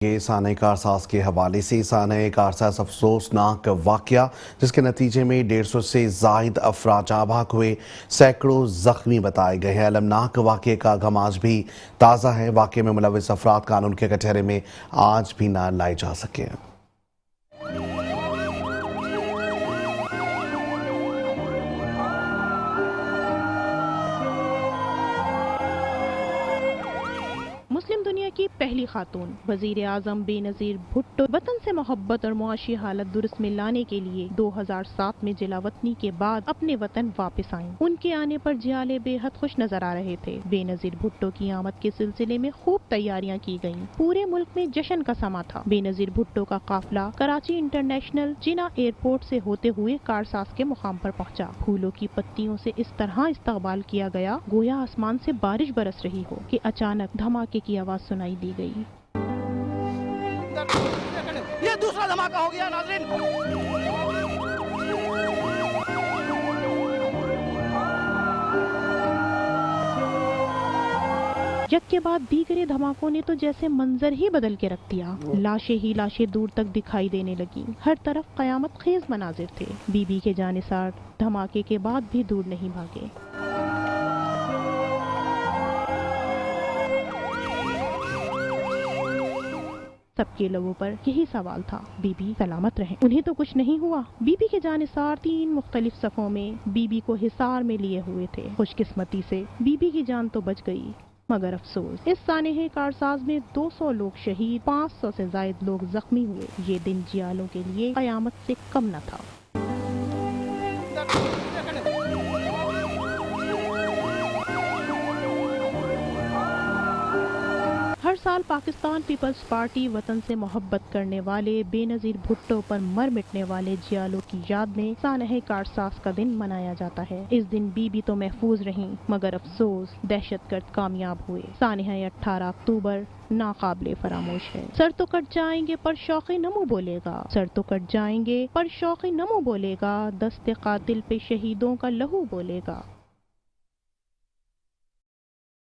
के साने कारसाज के हवाले से साने कारसाज अफसोसनाक वाकया जिसके नतीजे में 150 से जायद अफराद जाँ भाग हुए, सैकड़ों जख्मी बताए गए हैं। अलमनाक वाकये का गम आज भी ताज़ा है। वाकये में मुलविस अफराद कानून के कटहरे में आज भी ना लाए जा सके। मुस्लिम दुनिया की पहली खातून वजीर आजम बेनजीर भुट्टो वतन से मोहब्बत और मुआशी हालत दुरुस्त में लाने के लिए 2007 में जिलावतनी के बाद अपने वतन वापस आईं। उनके आने पर जियाले बेहद खुश नजर आ रहे थे। बेनजीर भुट्टो की आमद के सिलसिले में खूब तैयारियां की गयीं। पूरे मुल्क में जश्न का समा था। बेनजीर भुट्टो का काफिला कराची इंटरनेशनल जिना एयरपोर्ट से होते हुए कारसाज के मुकाम पर पहुंचा। फूलों की पत्तियों से इस तरह इस्तकबाल किया गया गोया आसमान से बारिश बरस रही हो कि अचानक धमाके की आवाज सुनाई दी गई। ये दूसरा धमाका हो गया नाज़रीन। जग के बाद दीगरे धमाकों ने तो जैसे मंजर ही बदल के रख दिया। लाशें ही लाशें दूर तक दिखाई देने लगी। हर तरफ कयामत खेज मनाजिर थे। बीबी के जानिसार धमाके के बाद भी दूर नहीं भागे। सबके लबों पर यही सवाल था, बीबी सलामत रहे, उन्हें तो कुछ नहीं हुआ। बीबी के जानिसार 3 मुख्तलिफ सफ़ों में बीबी को हिसार में लिए हुए थे। खुशकिस्मती से बीबी की जान तो बच गई, मगर अफसोस इस सानेहे कारसाज में 200 लोग शहीद, 500 से जायद लोग जख्मी हुए। ये दिन जियालों के लिए कयामत से कम न था। हर साल पाकिस्तान पीपल्स पार्टी वतन से मोहब्बत करने वाले बेनजीर भुट्टो पर मर मिटने वाले जियालों की याद में सानहे कारसाज का दिन मनाया जाता है। इस दिन बीबी तो महफूज रहीं, मगर अफसोस दहशतगर्द कामयाब हुए। सानहा 18 अक्टूबर नाकाबिले फरामोश है। सर तो कट जाएंगे पर शौक़े नमो बोलेगा, सर तो कट जाएंगे पर शौक़े नमो बोलेगा, दस्ते कातिल पे शहीदों का लहू बोलेगा।